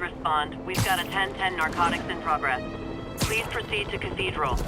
respond. We've got a 10-10 narcotics in progress. Please proceed to Cathedral.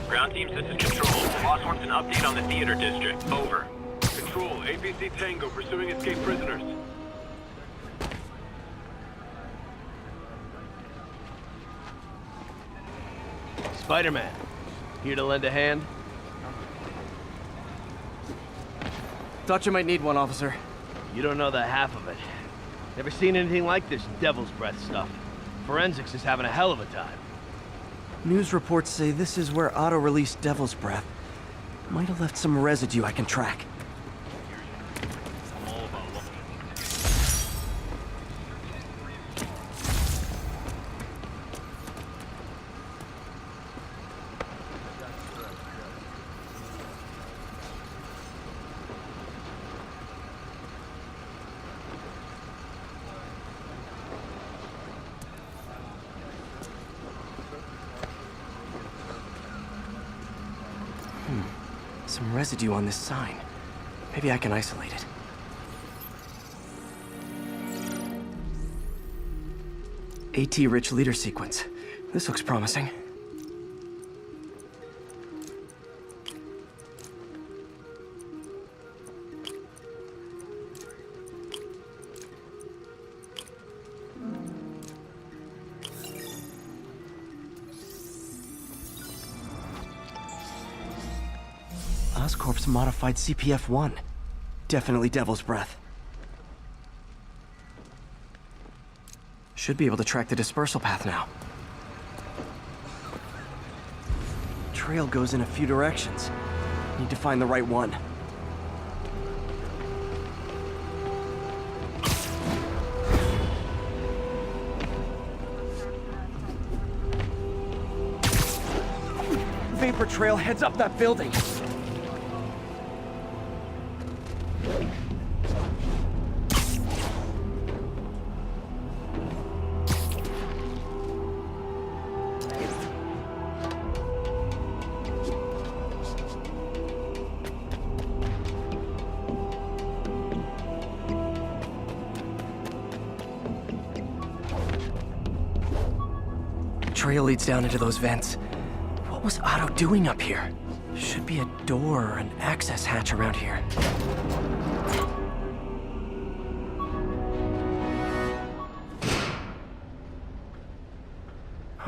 Ground teams, this is Control. Boss wants an update on the theater district. Over. Control, APC Tango pursuing escaped prisoners. Spider-Man, here to lend a hand? Thought you might need one, officer. You don't know the half of it. Never seen anything like this devil's breath stuff. Forensics is having a hell of a time. News reports say this is where Otto released Devil's Breath. Might have left some residue I can track. Some residue on this sign. Maybe I can isolate it. AT-rich leader sequence. This looks promising. Oscorp's modified CPF-1. Definitely Devil's Breath. Should be able to track the dispersal path now. Trail goes in a few directions. Need to find the right one. Vapor trail heads up that building. Trail leads down into those vents. What was Otto doing up here? Should be a door or an access hatch around here.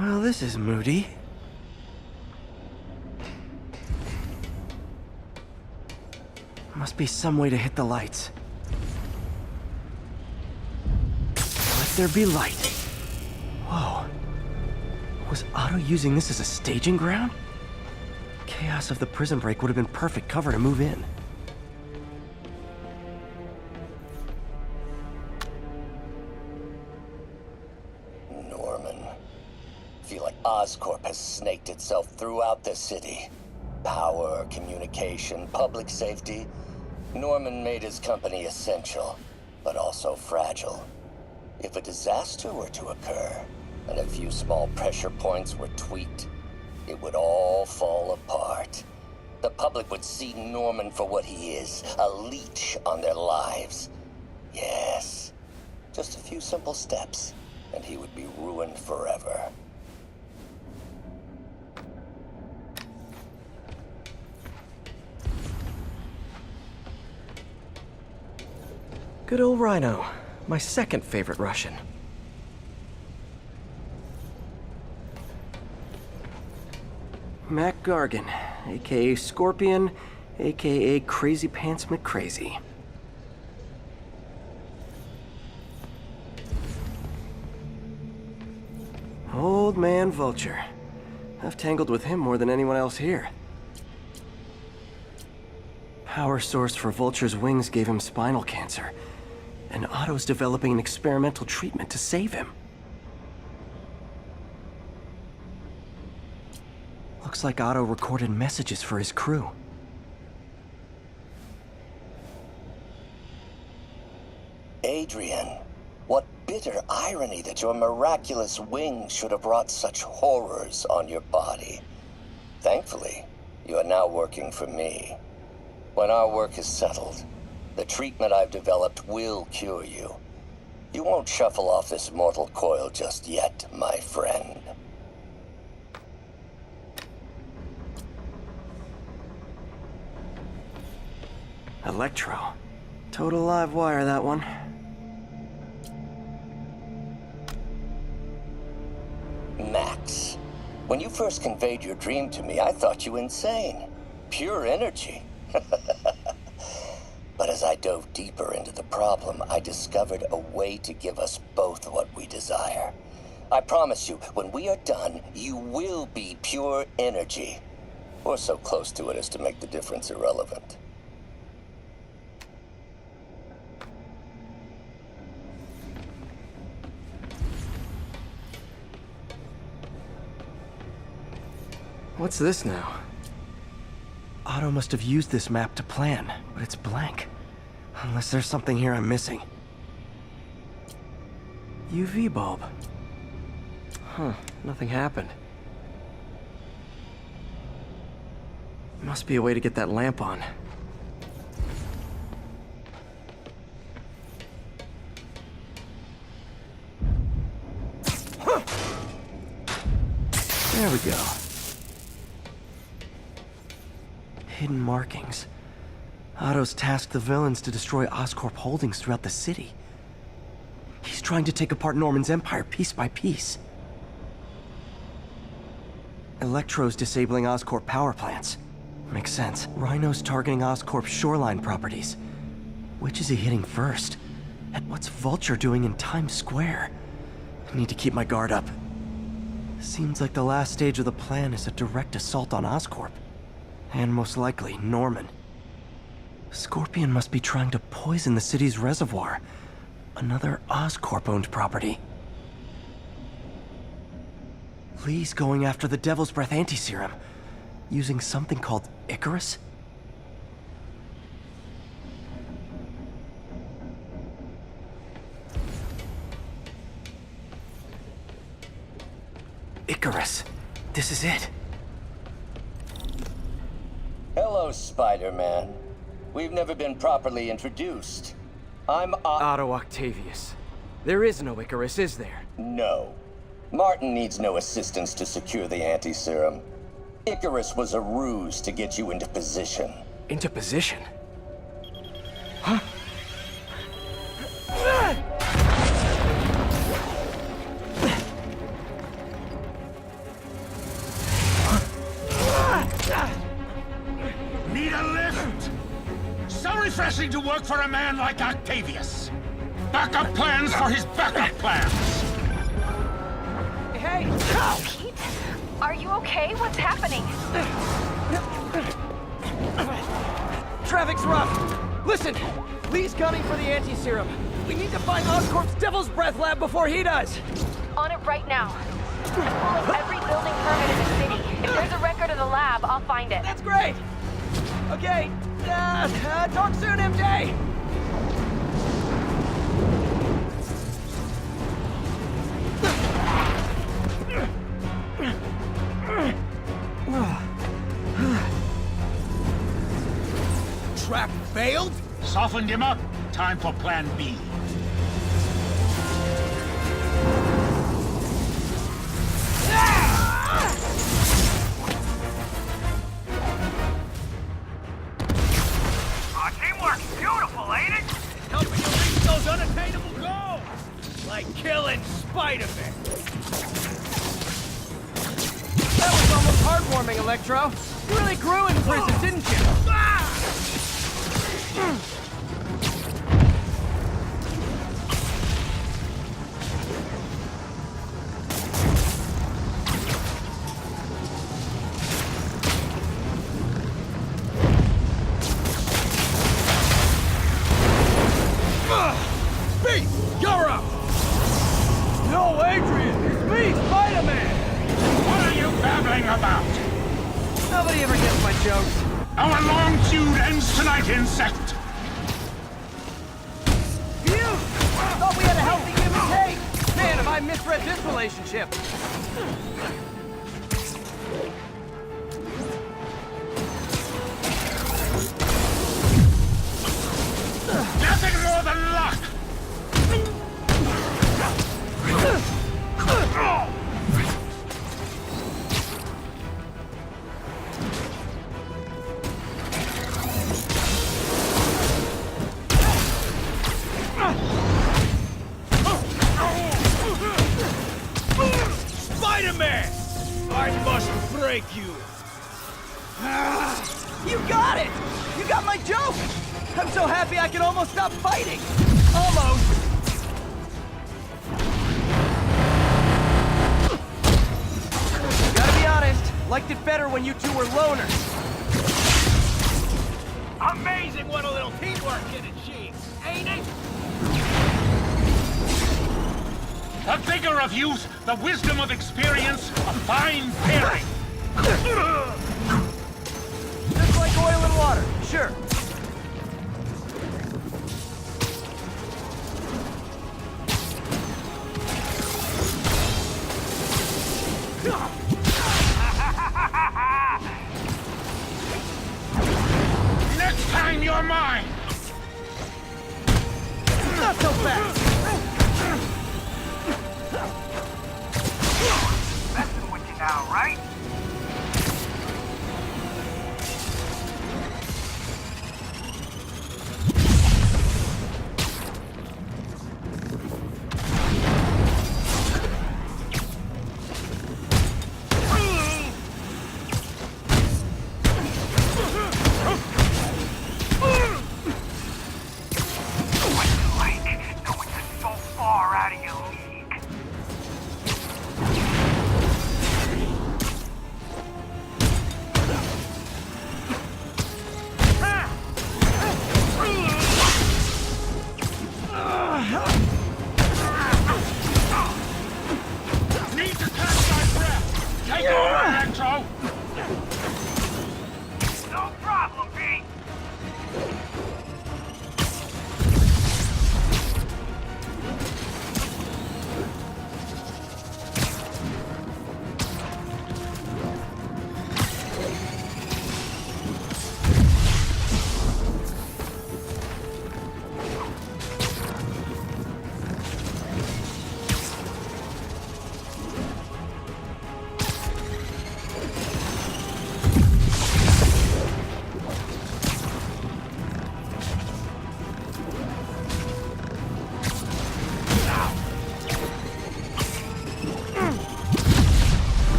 Well, this is moody. Must be some way to hit the lights. Let there be light. Whoa. Was Otto using this as a staging ground? Chaos of the prison break would have been perfect cover to move in. Norman. Feel like Oscorp has snaked itself throughout the city. Power, communication, public safety. Norman made his company essential, but also fragile. If a disaster were to occur, and a few small pressure points were tweaked, it would all fall apart. The public would see Norman for what he is, a leech on their lives. Yes, just a few simple steps, and he would be ruined forever. Good old Rhino, my second favorite Russian. Mac Gargan, aka Scorpion, aka Crazy Pants McCrazy. Old man Vulture. I've tangled with him more than anyone else here. Power source for Vulture's wings gave him spinal cancer, and Otto's developing an experimental treatment to save him. Looks Looks like Otto recorded messages for his crew. Adrian, what bitter irony that your miraculous wings should have brought such horrors on your body. Thankfully, you are now working for me. When our work is settled, the treatment I've developed will cure you. You won't shuffle off this mortal coil just yet, my friend. Electro. Total live wire, that one. Max, when you first conveyed your dream to me, I thought you insane. Pure energy. But as I dove deeper into the problem, I discovered a way to give us both what we desire. I promise you, when we are done, you will be pure energy. Or so close to it as to make the difference irrelevant. What's this now? Otto must have used this map to plan, but it's blank. Unless there's something here I'm missing. UV bulb. Huh, nothing happened. Must be a way to get that lamp on. There we go. Hidden markings. Otto's tasked the villains to destroy Oscorp holdings throughout the city. He's trying to take apart Norman's empire piece by piece. Electro's disabling Oscorp power plants. Makes sense. Rhino's targeting Oscorp's shoreline properties. Which is he hitting first? And what's Vulture doing in Times Square? I need to keep my guard up. Seems like the last stage of the plan is a direct assault on Oscorp. And most likely, Norman. Scorpion must be trying to poison the city's reservoir. Another Oscorp-owned property. Lee's going after the Devil's Breath anti-serum, using something called Icarus? Icarus. This is it. Hello, Spider-Man. We've never been properly introduced. I'm Otto Octavius. There is no Icarus, is there? No. Martin needs no assistance to secure the anti-serum. Icarus was a ruse to get you into position. Into position? Huh? Need a lift? So refreshing to work for a man like Octavius. Backup plans for his backup plans. Hey! Pete, are you okay? What's happening? Traffic's rough. Listen, Lee's gunning for the anti-serum. We need to find Oscorp's Devil's Breath lab before he does. On it right now. I'm full of every building permit in the city. If there's a record of the lab, I'll find it. That's great. Okay, talk soon, MJ. Trap failed? Softened him up. Time for plan B. Teamwork's beautiful, ain't it? Helping you reach those unattainable goals! Like killing Spider-Man. That was almost heartwarming, Electro. You really grew in prison, didn't you? Pete, you're up! No, Adrian! It's me, Spider-Man! What are you babbling about? Dead insect! Phew! Thought we had a healthy give and take! Man, have I misread this relationship! Nothing more than luck! Spider-Man! I must break you! You got it! You got my joke! I'm so happy I can almost stop fighting! Almost! Gotta be honest, liked it better when you two were loners. Amazing what a little teamwork can achieve, ain't it? The vigor of youth, the wisdom of experience, a fine pairing! Just like oil and water, sure. Next time you're mine! Not so fast! Messing with you now, right?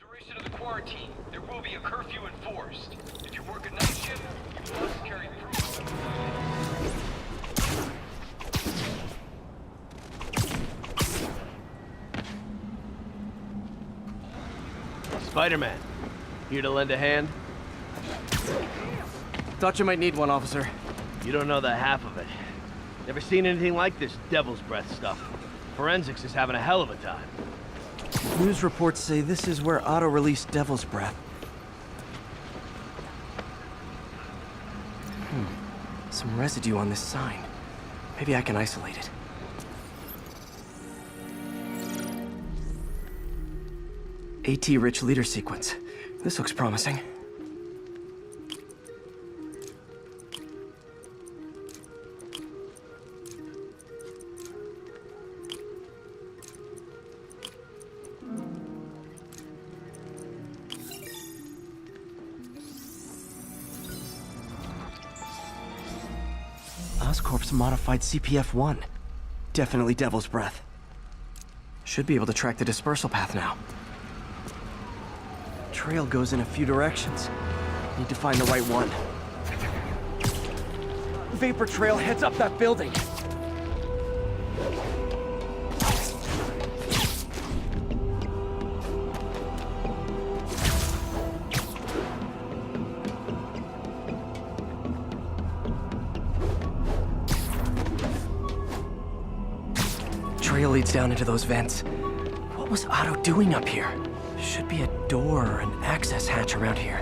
Duration of the quarantine, there will be a curfew enforced. If you work a night shift, you must carry proof of employment. Spider-Man, here to lend a hand? Thought you might need one, officer. You don't know the half of it. Never seen anything like this devil's breath stuff. Forensics is having a hell of a time. News reports say this is where Otto released Devil's Breath. Some residue on this sign. Maybe I can isolate it. AT-rich leader sequence. This looks promising. Oscorp's modified CPF-1. Definitely Devil's Breath. Should be able to track the dispersal path now. Trail goes in a few directions. Need to find the right one. Vapor trail heads up that building. Trail leads down into those vents. What was Otto doing up here? Should be a door or an access hatch around here.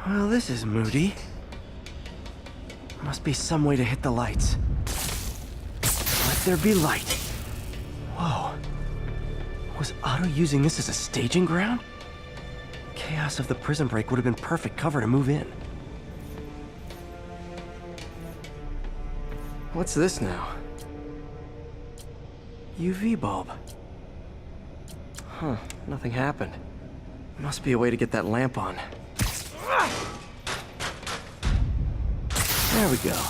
Well, this is moody. Must be some way to hit the lights. Let there be light. Whoa. Was Otto using this as a staging ground? Chaos of the prison break would have been perfect cover to move in. What's this now? UV bulb. Huh, nothing happened. Must be a way to get that lamp on. There we go.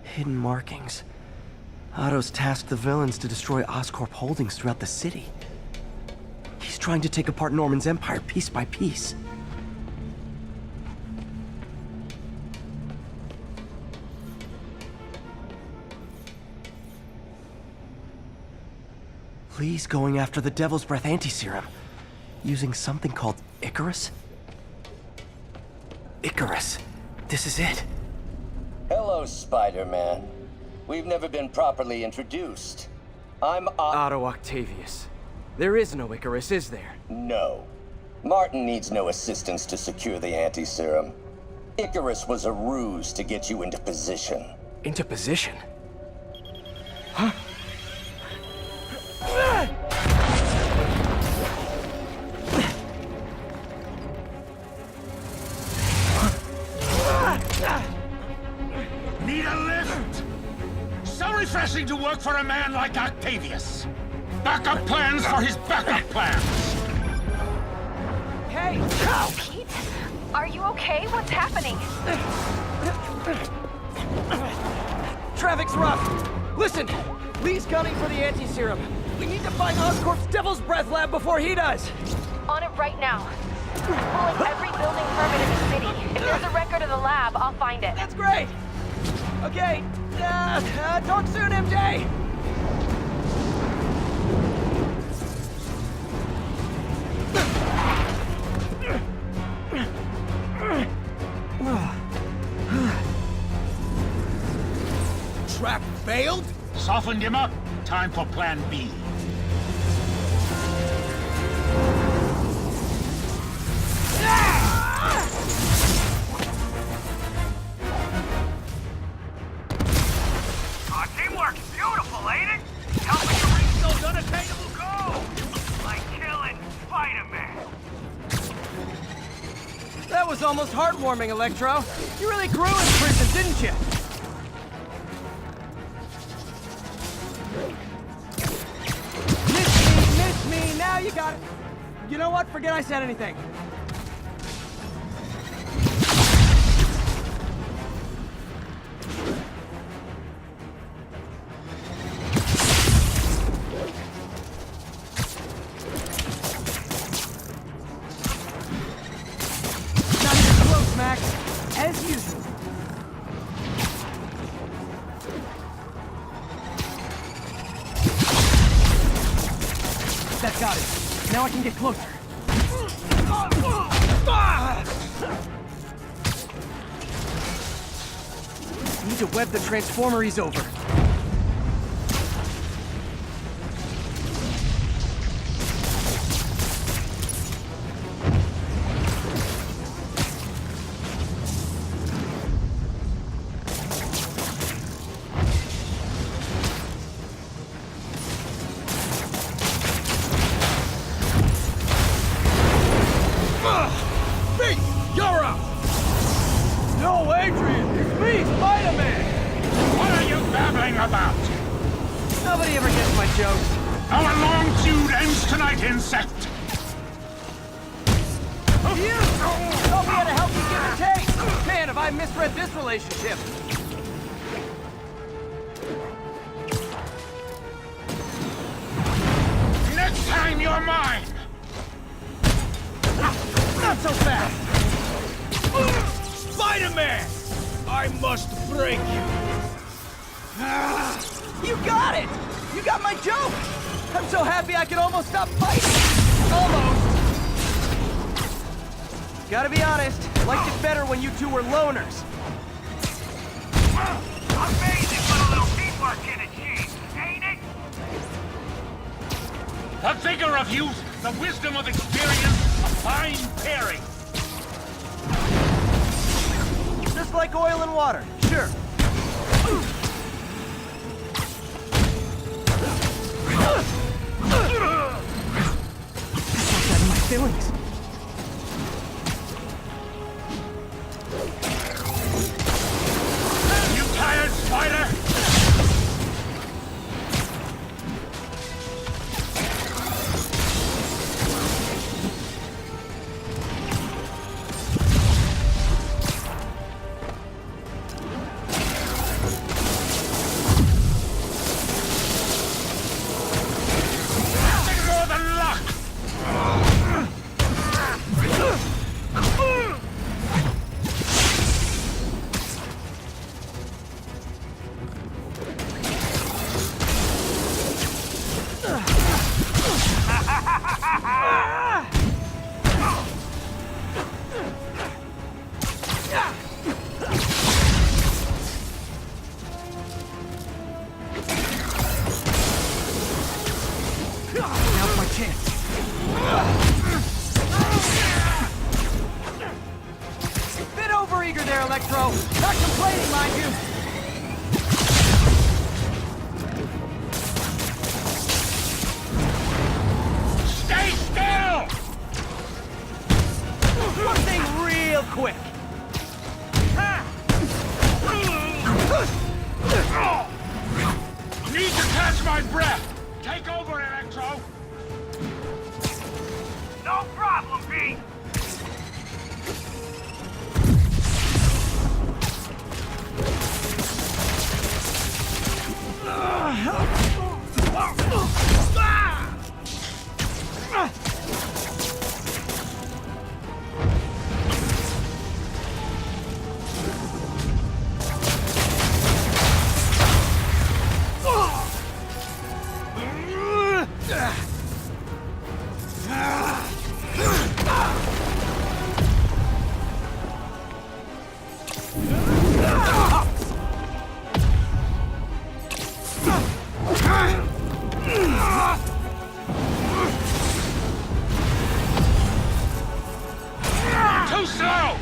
Hidden markings. Otto's tasked the villains to destroy Oscorp holdings throughout the city. He's trying to take apart Norman's empire piece by piece. Lee's going after the Devil's Breath anti-serum, using something called Icarus? Icarus. This is it. Hello, Spider-Man. We've never been properly introduced. I'm Otto Octavius. There is no Icarus, is there? No. Martin needs no assistance to secure the anti-serum. Icarus was a ruse to get you into position. Into position? Huh? Need a lift? So refreshing to work for a man like Octavius. Backup plans for his backup plans. Hey! Pete? Are you okay? What's happening? Traffic's rough. Listen, Lee's gunning for the anti-serum. We need to find Oscorp's Devil's Breath lab before he does. On it right now. I'm pulling every building permit in the city. If there's a record of the lab, I'll find it. That's great. Okay, talk soon, MJ. Trap failed? Softened him up. Time for plan B. Teamwork's beautiful, ain't it? Helping you reach those unattainable goals. Like killing Spider-Man. That was almost heartwarming, Electro. You really grew in prison, didn't you? Miss me, now you got it. You know what? Forget I said anything. Not even close, Max. As usual. That got it. Now I can get closer. Need to web the transformer he's over. Oh, Adrian! It's me, Spider-Man! What are you babbling about? Nobody ever gets my jokes. Our long feud ends tonight, insect! You! Taught me how to help you give and take! Man, have I misread this relationship! Next time you're mine! Not so fast! Spider-Man! I must break you! You got it! You got my joke! I'm so happy I could almost stop fighting! Almost! Gotta be honest, liked it better when you two were loners. Amazing what a little teamwork can achieve, ain't it? The vigor of youth, the wisdom of experience, a fine pairing. Just like oil and water, sure. That's my feelings. You tired, Spider? Nothing more than luck! Now's my chance. Bit overeager there, Electro. Not complaining, mind you. Stay still! One thing real quick. Need to catch my breath! Take over, Electro! No problem, Pete. Too slow!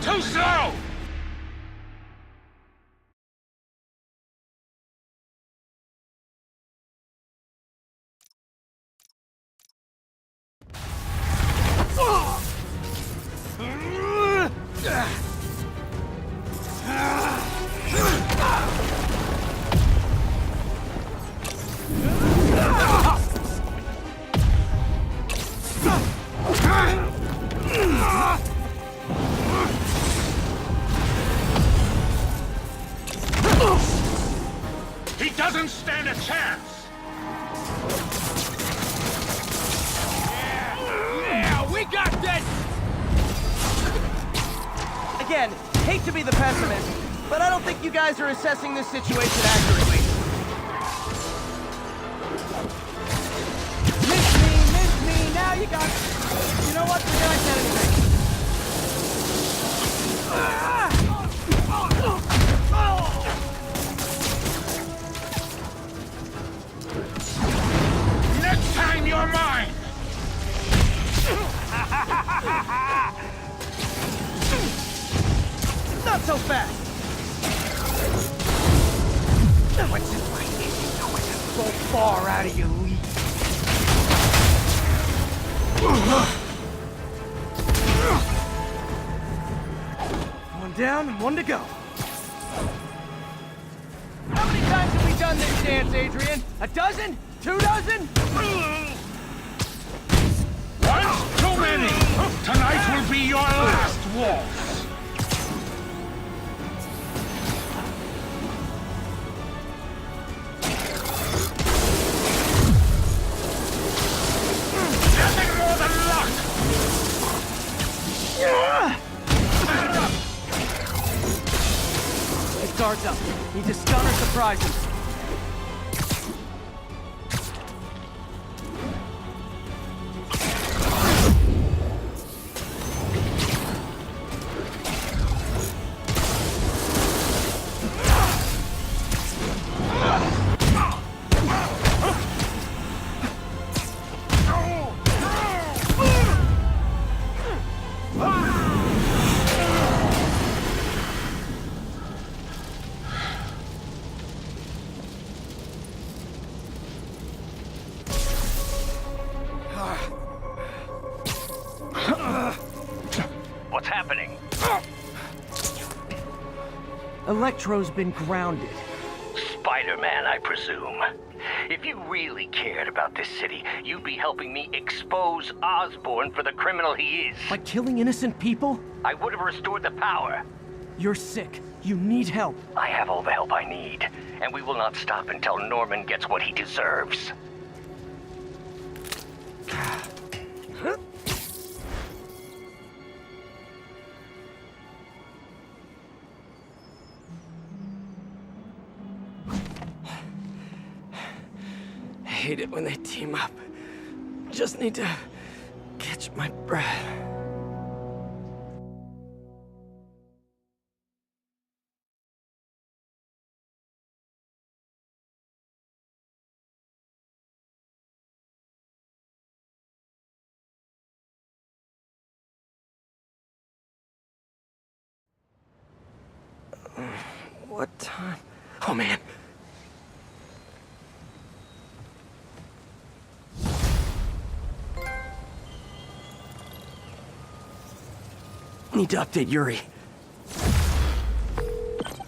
Too slow! He doesn't stand a chance! Yeah, we got this! Again, hate to be the pessimist, but I don't think you guys are assessing this situation accurately. Miss me, now you got... You know what, forget I said anything. Not so fast! What's this way? So far out of your league. One down, one to go. How many times have we done this dance, Adrian? A dozen? 2 dozen? Once too many! Tonight will be your last waltz! Nothing more than luck! His guard's up. Need to stun or surprise him. What's happening? Electro's been grounded. Spider-Man, I presume. If you really cared about this city, you'd be helping me expose Osborn for the criminal he is. By killing innocent people? I would have restored the power. You're sick. You need help. I have all the help I need, and we will not stop until Norman gets what he deserves. I hate it when they team up. Just need to catch my breath. What time? Oh man. Need to update Yuri.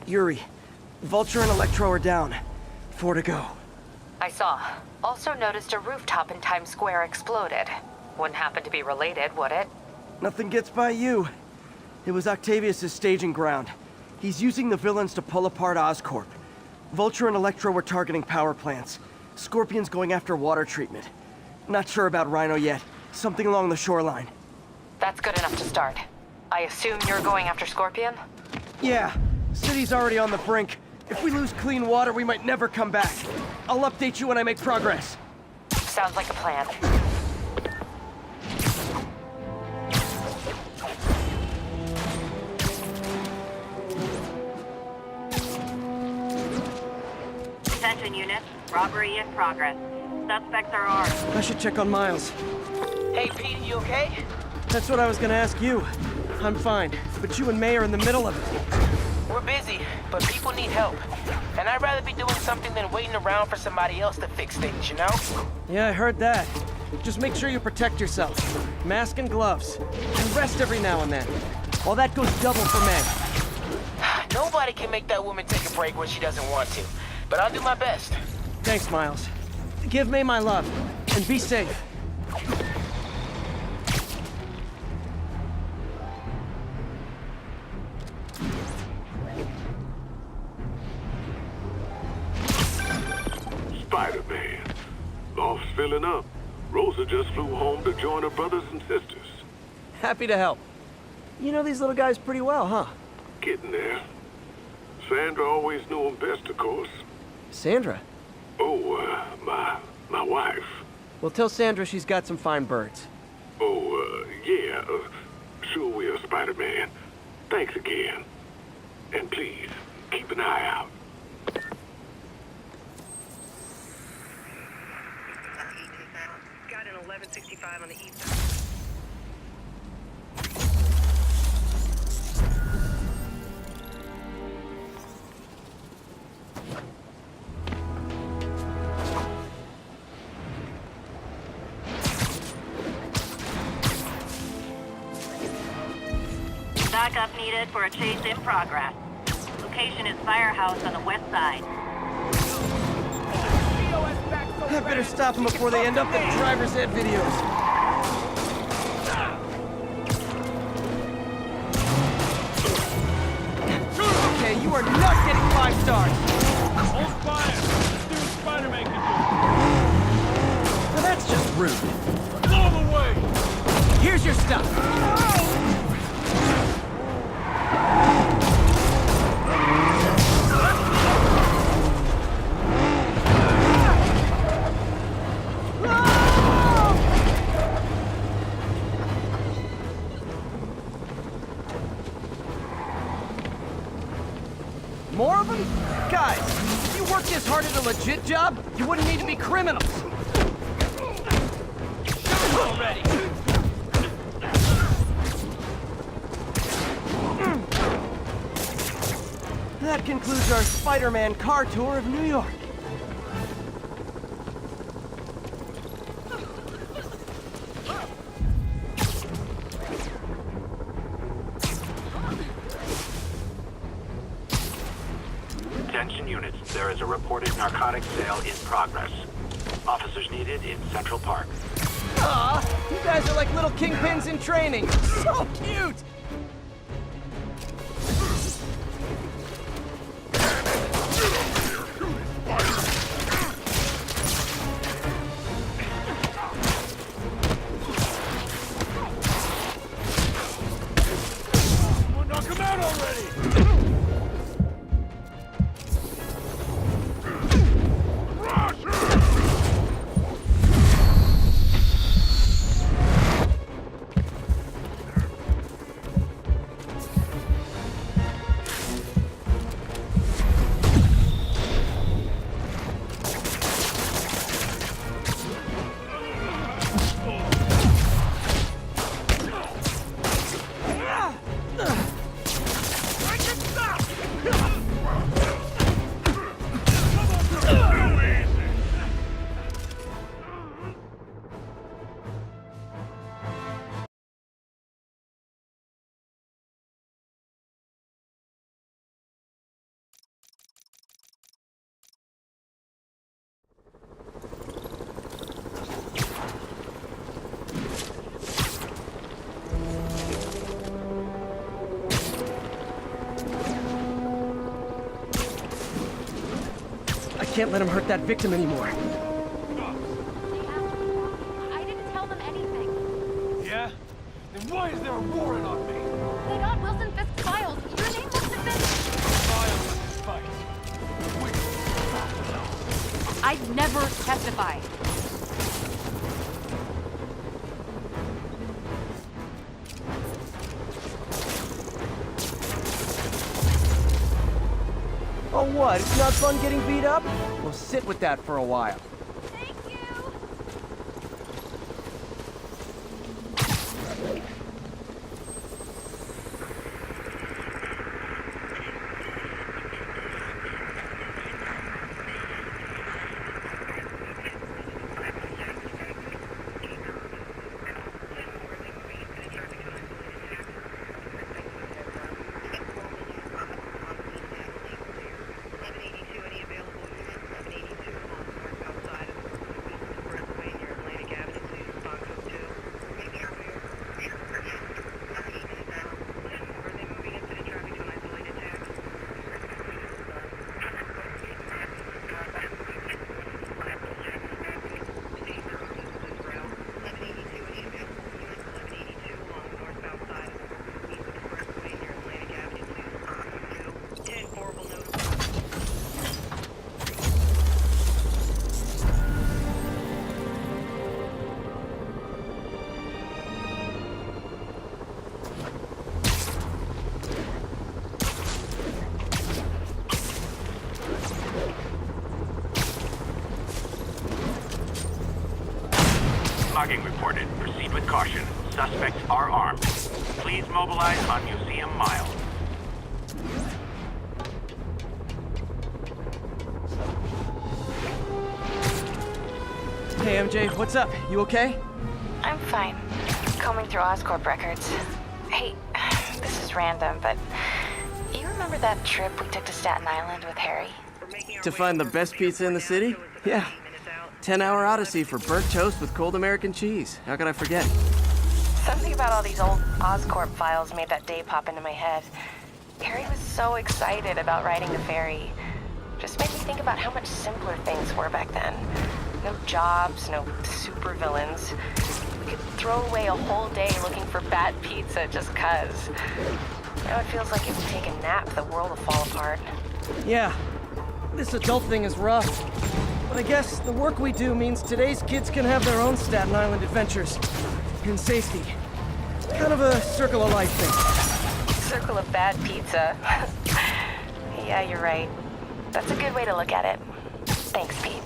Yuri, Vulture and Electro are down. 4 to go. I saw. Also noticed a rooftop in Times Square exploded. Wouldn't happen to be related, would it? Nothing gets by you. It was Octavius' staging ground. He's using the villains to pull apart Oscorp. Vulture and Electro were targeting power plants. Scorpion's going after water treatment. Not sure about Rhino yet. Something along the shoreline. That's good enough to start. I assume you're going after Scorpion? Yeah, city's already on the brink. If we lose clean water, we might never come back. I'll update you when I make progress. Sounds like a plan. Attention units, robbery in progress. Suspects are armed. I should check on Miles. Hey, Pete, you okay? That's what I was gonna ask you. I'm fine, but you and May are in the middle of it. We're busy, but people need help. And I'd rather be doing something than waiting around for somebody else to fix things, you know? Yeah, I heard that. Just make sure you protect yourself. Mask and gloves. And rest every now and then. All that goes double for May. Nobody can make that woman take a break when she doesn't want to. But I'll do my best. Thanks, Miles. Give May my love, and be safe. Spider-Man. Loft's filling up. Rosa just flew home to join her brothers and sisters. Happy to help. You know these little guys pretty well, huh? Getting there. Sandra always knew him best, of course. Sandra? Oh, my wife. Well, tell Sandra she's got some fine birds. Oh, yeah. Sure will, Spider-Man. Thanks again. And please, keep an eye out. Got an 1165 on the east side. Backup needed for a chase in progress. Location is Firehouse on the west side. I better stop them before they end up in driver's ed videos. Okay, you are not getting 5 stars. Hold fire! Let's see what Spider-Man can Now that's just rude. do. Blow him away! Here's your stuff. More of them? Guys, if you worked this hard at a legit job, you wouldn't need to be criminals. Already. That concludes our Spider-Man car tour of New York. Attention units, there is a reported narcotics sale in progress. Officers needed in Central Park. Aw, you guys are like little kingpins in training. So cute! Knock him out already! I can't let him hurt that victim anymore. I didn't tell them anything. Yeah? Then why is there a warrant on me? They got Wilson Fisk's files. Your name must have been... Trial in this fight. I'd never testify. Oh what, it's not fun getting beat up? We'll sit with that for a while. Thank you. Logging reported. Proceed with caution. Suspects are armed. Please mobilize on Museum Mile. Hey MJ, what's up? You okay? I'm fine. Combing through Oscorp records. Hey, this is random, but you remember that trip we took to Staten Island with Harry? To find the best pizza in the city? Yeah. 10-hour odyssey for burnt toast with cold American cheese. How could I forget? Something about all these old Oscorp files made that day pop into my head. Harry was so excited about riding the ferry. Just made me think about how much simpler things were back then. No jobs, no supervillains. We could throw away a whole day looking for bad pizza just 'cause. Now it feels like if we take a nap, the world will fall apart. Yeah. This adult thing is rough. But I guess the work we do means today's kids can have their own Staten Island adventures. In safety. Kind of a circle of life thing. Circle of bad pizza. Yeah, you're right. That's a good way to look at it. Thanks, Pete.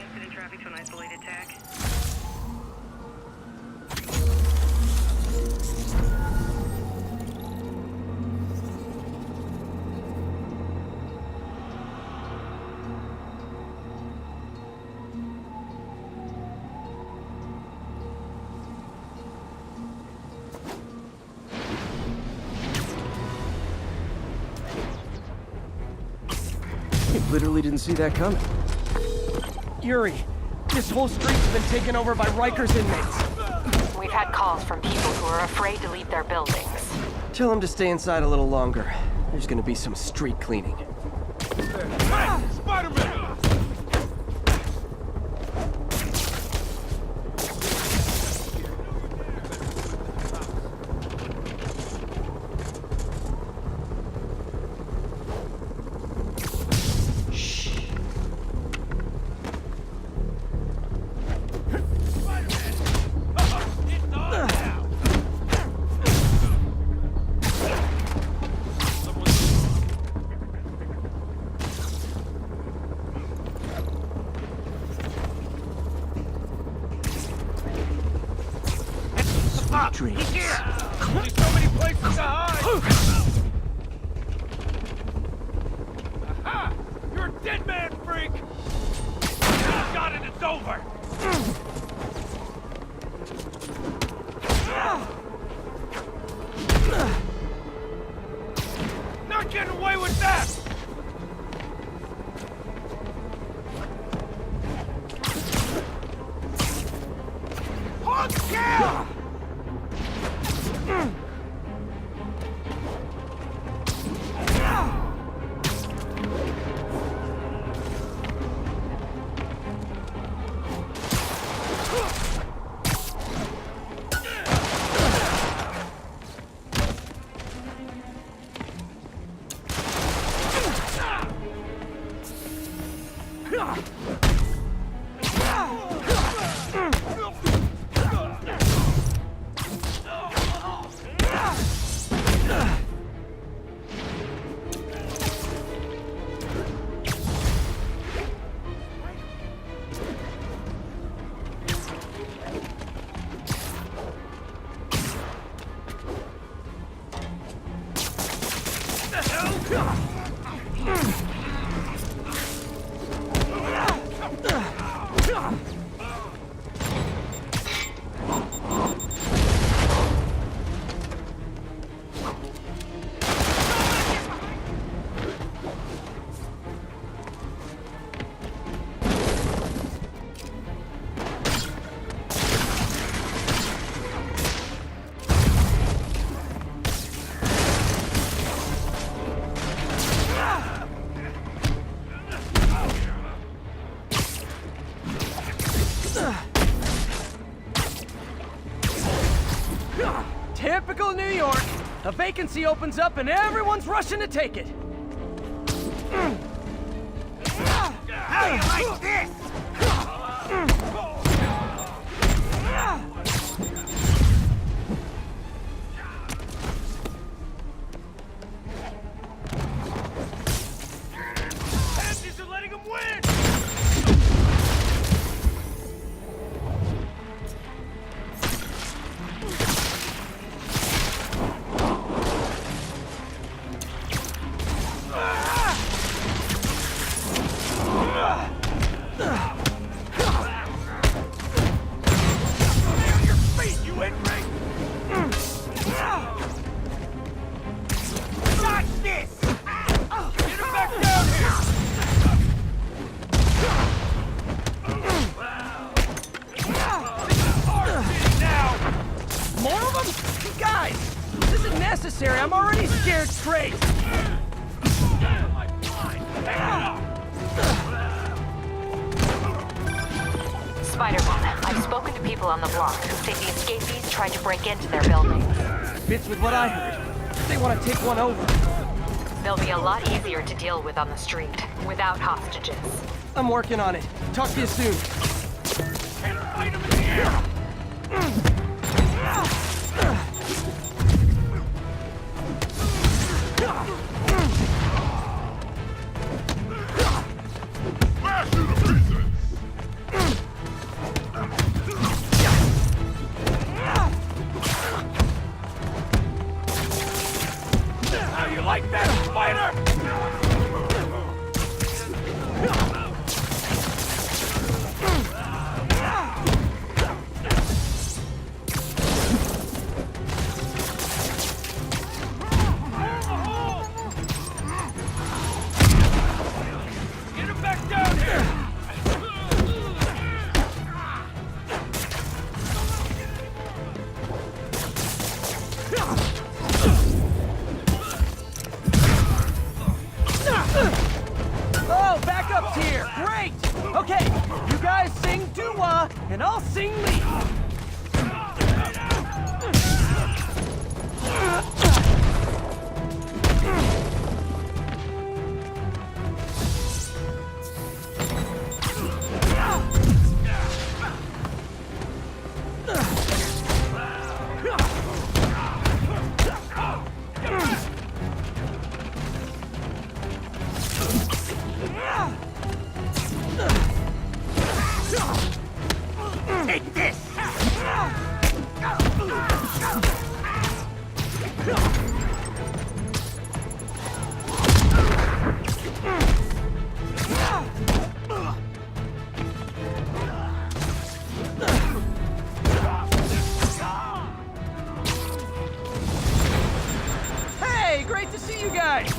Incident traffic to an isolated tag. Literally didn't see that coming. Yuri, this whole street's been taken over by Rikers inmates. We've had calls from people who are afraid to leave their buildings. Tell them to stay inside a little longer. There's gonna be some street cleaning. Spider-Man! Dreams. There's so many places to hide! Aha! You're a dead man, freak! You got it, it's over! Not getting away with that! Hog Typical New York. A vacancy opens up and everyone's rushing to take it. How do you like this? Pansies are letting him win! Guys! This isn't necessary. I'm already scared straight. Spider-Man, I've spoken to people on the block who say the escapees tried to break into their buildings. Fits with what I heard. They want to take one over. They'll be a lot easier to deal with on the street, without hostages. I'm working on it. Talk to you soon. How you like that, Spider? Get him back down here! Oh, backup's here! Great! Okay, you guys sing doo-wah, and I'll sing lead. Take this! Hey, great to see you guys!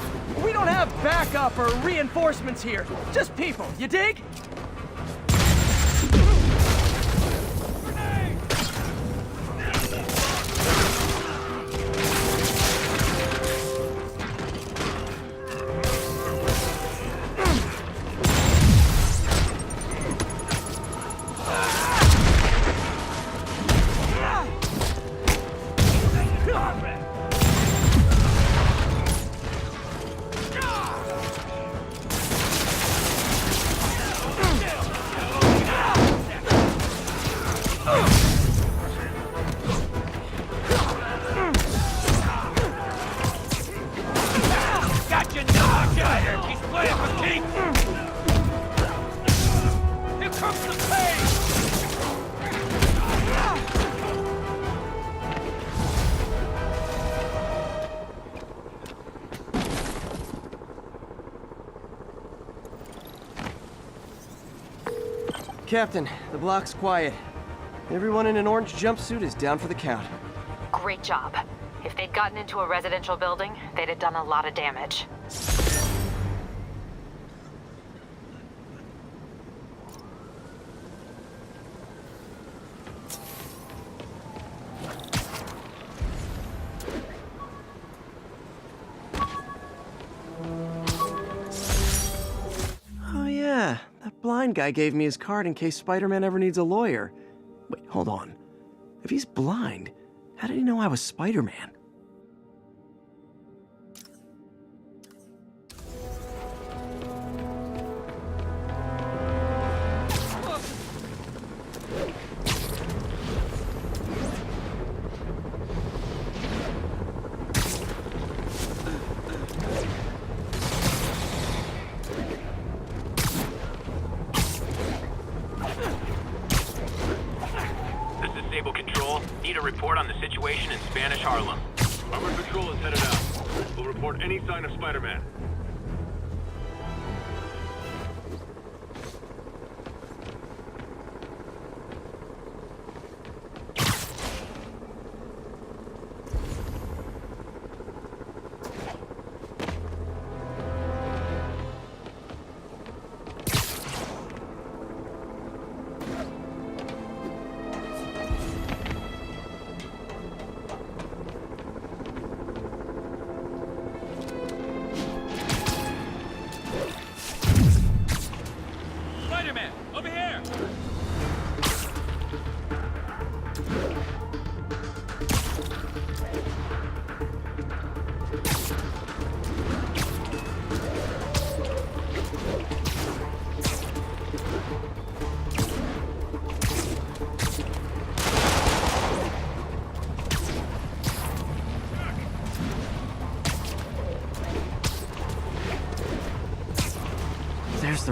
We don't have backup or reinforcements here. Just people, you dig? Gotcha, knocked! He's playing for keeps! Here comes the pain! Captain, the block's quiet. Everyone in an orange jumpsuit is down for the count. Great job. If they'd gotten into a residential building, they'd have done a lot of damage. Oh yeah, that blind guy gave me his card in case Spider-Man ever needs a lawyer. Wait, hold on. If he's blind, how did he know I was Spider-Man? Need a report on the situation in Spanish Harlem. Armored Patrol is headed out. We'll report any sign of Spider-Man.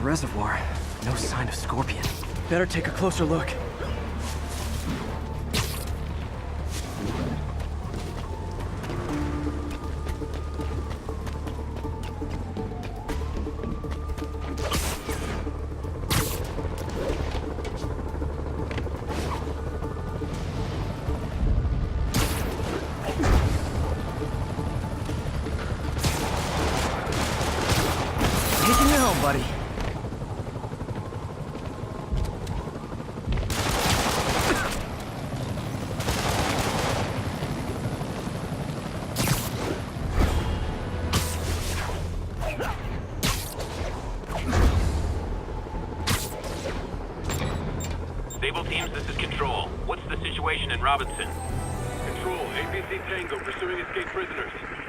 the reservoir. No sign of Scorpion. Better take a closer look. Taking you home, buddy. Stable teams, this is Control. What's the situation in Robinson? Control, APC Tango pursuing escaped prisoners.